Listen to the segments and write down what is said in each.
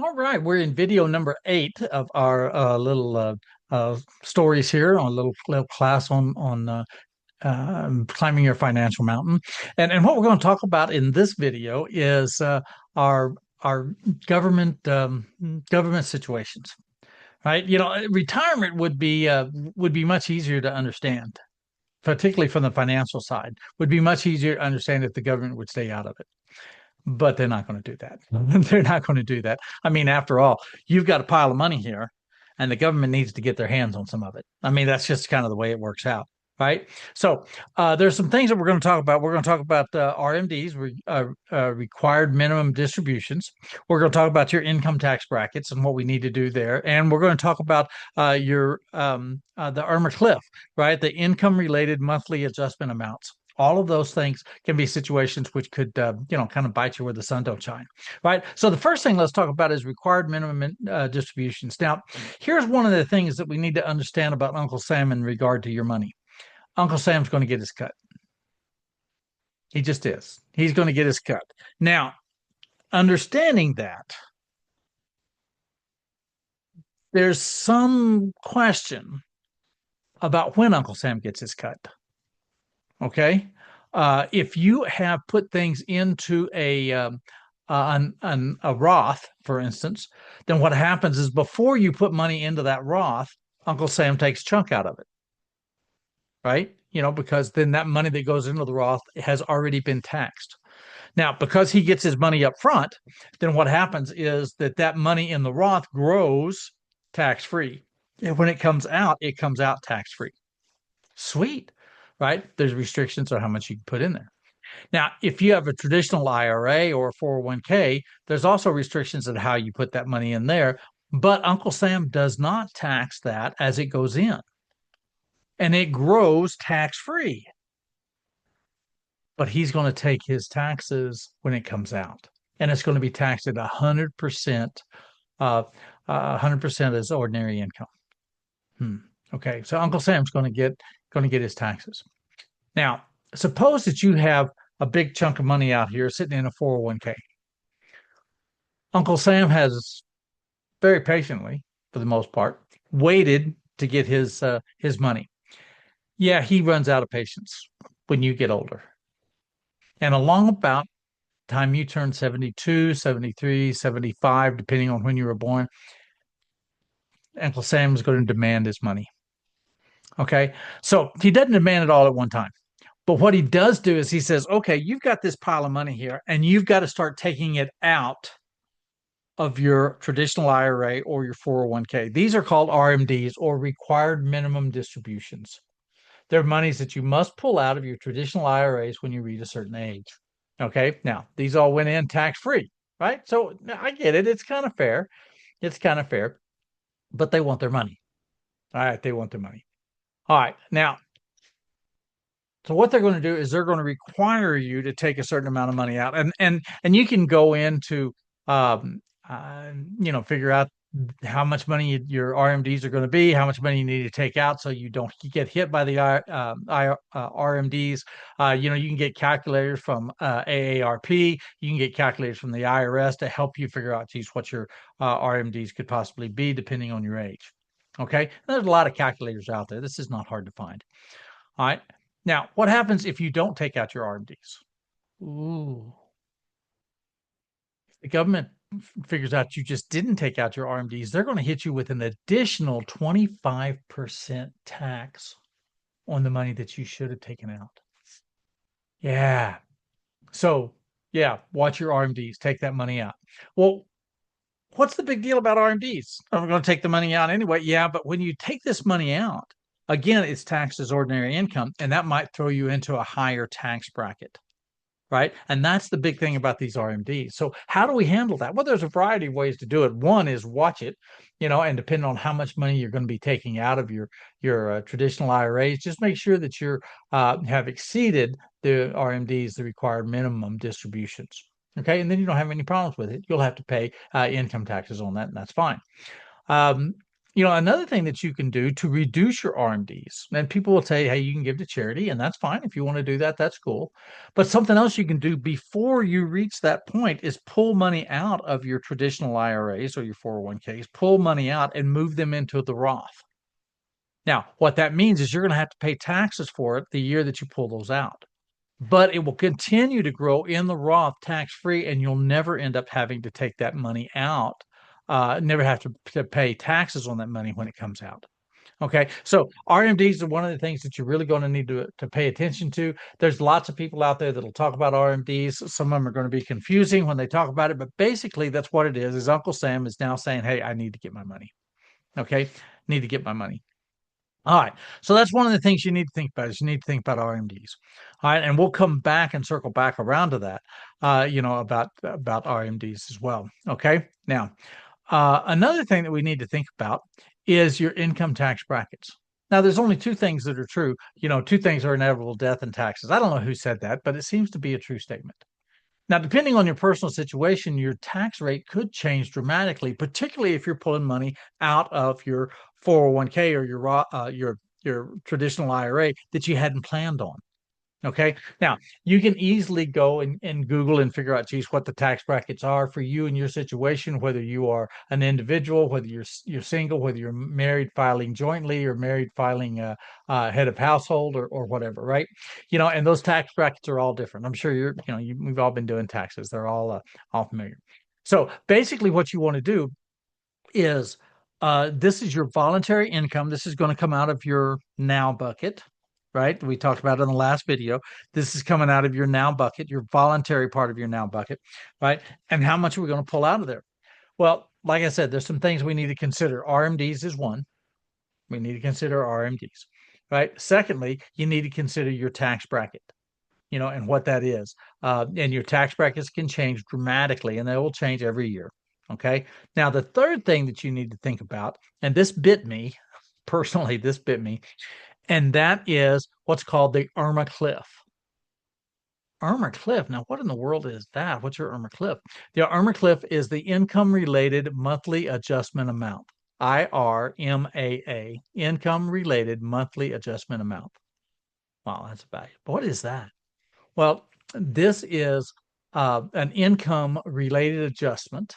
All right, we're in video number 8 of our little stories here on a little class on climbing your financial mountain. And what we're going to talk about in this video is our our government situations, right? Retirement would be much easier to understand, particularly from the financial side. Would be much easier to understand if the government would stay out of it. But they're not going to do that. They're not going to do that. I mean, after all, you've got a pile of money here, and the government needs to get their hands on some of it. I mean, that's just kind of the way it works out, right? So there's some things that we're going to talk about. We're going to talk about RMDs, required minimum distributions. We're going to talk about your income tax brackets and what we need to do there, and we're going to talk about the Irma Cliff, right? The income related monthly adjustment amounts. All of those things can be situations which could, kind of bite you where the sun don't shine, right? So the first thing let's talk about is required minimum distributions. Now, here's one of the things that we need to understand about Uncle Sam in regard to your money. Uncle Sam's going to get his cut. He just is. He's going to get his cut. Now, understanding that, there's some question about when Uncle Sam gets his cut. Okay. If you have put things into a Roth, for instance, then what happens is before you put money into that Roth, Uncle Sam takes a chunk out of it, right? Because then that money that goes into the Roth has already been taxed. Now, because he gets his money up front, then what happens is that money in the Roth grows tax free. And when it comes out tax free. Sweet, right? There's restrictions on how much you can put in there. Now, if you have a traditional IRA or a 401k, there's also restrictions on how you put that money in there. But Uncle Sam does not tax that as it goes in, and it grows tax free. But he's going to take his taxes when it comes out, and it's going to be taxed at 100%, 100% as ordinary income. Okay, so Uncle Sam's going to get his taxes. Now, suppose that you have a big chunk of money out here sitting in a 401k. Uncle Sam has very patiently, for the most part, waited to get his money. Yeah, he runs out of patience when you get older. And along about the time you turn 72, 73, 75, depending on when you were born, Uncle Sam is going to demand his money. Okay. So he doesn't demand it all at one time. But what he does do is he says, okay, you've got this pile of money here, and you've got to start taking it out of your traditional IRA or your 401k. These are called RMDs, or required minimum distributions. They're monies that you must pull out of your traditional IRAs when you reach a certain age. Okay. Now, these all went in tax free, right? So I get it. It's kind of fair. It's kind of fair, but they want their money. All right. They want their money. All right. Now, so what they're going to do is they're going to require you to take a certain amount of money out, and you can go into figure out how much money your RMDs are going to be, how much money you need to take out so you don't get hit by the RMDs. You can get calculators from AARP. You can get calculators from the IRS to help you figure out, geez, what your RMDs could possibly be depending on your age. Okay, and there's a lot of calculators out there. This is not hard to find. All right. Now, what happens if you don't take out your RMDs? Ooh. If the government figures out you just didn't take out your RMDs, they're going to hit you with an additional 25% tax on the money that you should have taken out. Yeah. So, yeah, watch your RMDs. Take that money out. Well, what's the big deal about RMDs? I'm going to take the money out anyway. Yeah, but when you take this money out, again, it's taxed as ordinary income, and that might throw you into a higher tax bracket, right? And that's the big thing about these RMDs. So how do we handle that? Well, there's a variety of ways to do it. One is watch it, and depending on how much money you're going to be taking out of your traditional IRAs, just make sure that you have exceeded the RMDs, the required minimum distributions. Okay, and then you don't have any problems with it. You'll have to pay income taxes on that, and that's fine. Another thing that you can do to reduce your RMDs, and people will say, hey, you can give to charity, and that's fine. If you want to do that, that's cool. But something else you can do before you reach that point is pull money out of your traditional IRAs or your 401ks, pull money out and move them into the Roth. Now, what that means is you're going to have to pay taxes for it the year that you pull those out. But it will continue to grow in the Roth tax free, and you'll never end up having to take that money out, never have to pay taxes on that money when it comes out. Okay, so RMDs are one of the things that you're really going to need to pay attention to. There's lots of people out there that'll talk about RMDs. Some of them are going to be confusing when they talk about it, but basically that's what it is Uncle Sam is now saying, hey, I need to get my money. Okay, need to get my money. All right. So that's one of the things you need to think about is you need to think about RMDs. All right. And we'll come back and circle back around to that, about RMDs as well. Okay. Now, another thing that we need to think about is your income tax brackets. Now, there's only two things that are true. Two things are inevitable: death and taxes. I don't know who said that, but it seems to be a true statement. Now, depending on your personal situation, your tax rate could change dramatically, particularly if you're pulling money out of your 401k or your traditional IRA that you hadn't planned on. Okay. Now you can easily go and Google and figure out, geez, what the tax brackets are for you and your situation, whether you are an individual, whether you're single, whether you're married filing jointly or married filing head of household or whatever, right? And those tax brackets are all different. I'm sure we've all been doing taxes. They're all familiar. So basically what you want to do is this is your voluntary income. This is going to come out of your now bucket, right? We talked about it in the last video. This is coming out of your now bucket, your voluntary part of your now bucket, right? And how much are we going to pull out of there? Well, like I said, there's some things we need to consider. RMDs is one. We need to consider RMDs, right? Secondly, you need to consider your tax bracket, and what that is. And your tax brackets can change dramatically, and they will change every year. Okay. Now, the third thing that you need to think about, and this bit me personally, and that is what's called the IRMAA cliff. IRMAA cliff. Now, what in the world is that? What's your IRMAA cliff? The IRMAA cliff is the income related monthly adjustment amount. IRMAA, income related monthly adjustment amount. Wow, that's bad. What is that? Well, this is an income related adjustment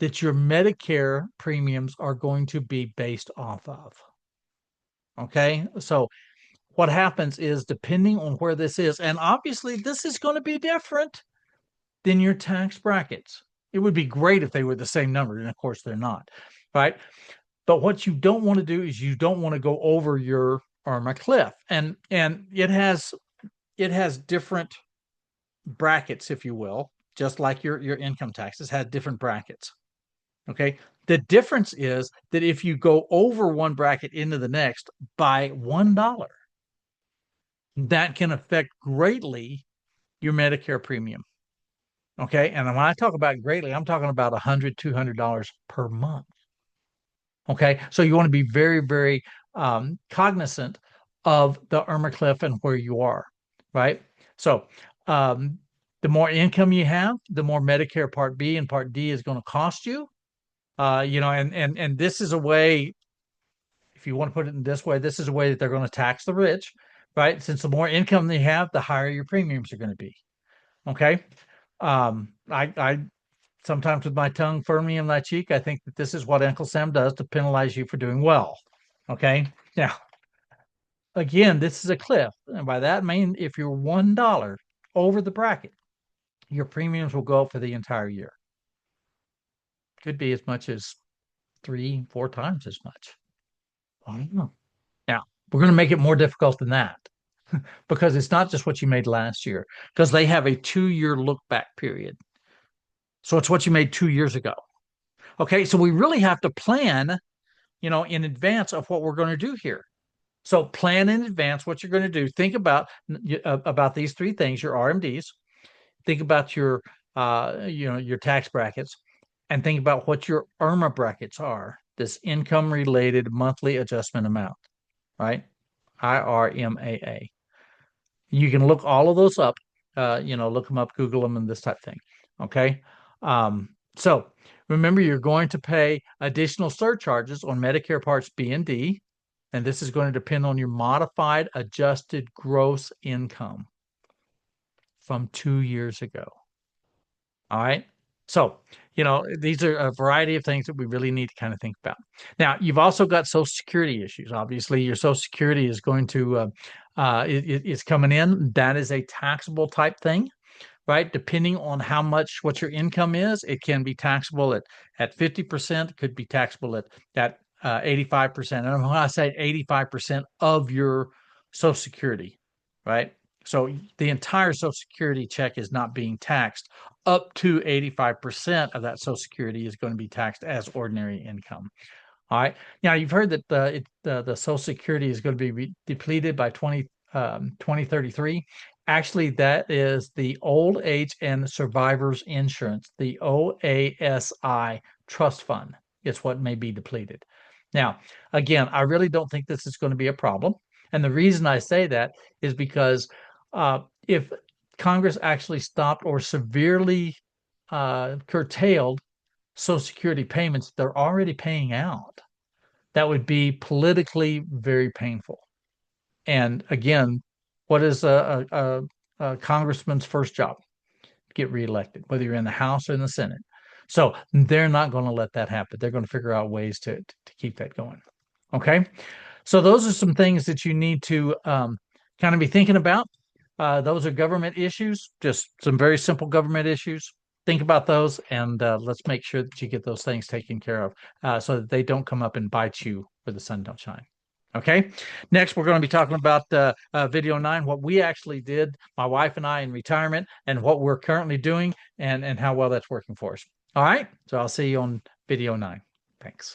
that your Medicare premiums are going to be based off of. Okay. So what happens is, depending on where this is, and obviously this is going to be different than your tax brackets. It would be great if they were the same number, and of course they're not, right? But what you don't want to do is you don't want to go over your IRMAA cliff, and it has different brackets, if you will, just like your income taxes had different brackets. Okay. The difference is that if you go over one bracket into the next by $1, that can affect greatly your Medicare premium. Okay. And when I talk about greatly, I'm talking about $100, $200 per month. Okay. So you want to be very, very cognizant of the IRMAA cliff and where you are, right? So the more income you have, the more Medicare Part B and Part D is going to cost you. And this is a way, if you want to put it in this way, this is a way that they're going to tax the rich, right? Since the more income they have, the higher your premiums are going to be. Okay. I sometimes, with my tongue firmly in my cheek, I think that this is what Uncle Sam does to penalize you for doing well. Okay. Now, again, this is a cliff. And by that I mean, if you're $1 over the bracket, your premiums will go up for the entire year. Could be as much as 3-4 times as much. I don't know. Now, we're going to make it more difficult than that because it's not just what you made last year, because they have a 2-year look back period. So it's what you made 2 years ago. Okay. So we really have to plan, in advance of what we're going to do here. So plan in advance what you're going to do. Think about these three things: your RMDs, think about your tax brackets, and think about what your IRMAA brackets are. This income related monthly adjustment amount, right? IRMAA. You can look all of those up, look them up, Google them, and this type of thing. Okay. So remember, you're going to pay additional surcharges on Medicare Parts B and D, and this is going to depend on your modified adjusted gross income from 2 years ago. All right. So, these are a variety of things that we really need to kind of think about. Now, you've also got Social Security issues. Obviously, your Social Security is going to, it's coming in. That is a taxable type thing, right? Depending on what your income is, it can be taxable at 50%. It could be taxable at 85%. And when I say 85% of your Social Security, right? So the entire Social Security check is not being taxed. Up to 85% of that Social Security is going to be taxed as ordinary income. All right. Now you've heard that the Social Security is going to be depleted by 2033. Actually, that is the Old Age and Survivors Insurance, the OASI Trust Fund. It's what may be depleted. Now, again, I really don't think this is going to be a problem. And the reason I say that is because if Congress actually stopped or severely curtailed Social Security payments they're already paying out, that would be politically very painful. And again, what is a congressman's first job? Get reelected, whether you're in the House or in the Senate. So they're not going to let that happen. They're going to figure out ways to keep that going. Okay. So those are some things that you need to kind of be thinking about. Those are government issues, just some very simple government issues. Think about those, and let's make sure that you get those things taken care of so that they don't come up and bite you where the sun don't shine. Okay. Next, we're going to be talking about video 9, what we actually did, my wife and I, in retirement, and what we're currently doing, and how well that's working for us. All right. So I'll see you on video 9. Thanks.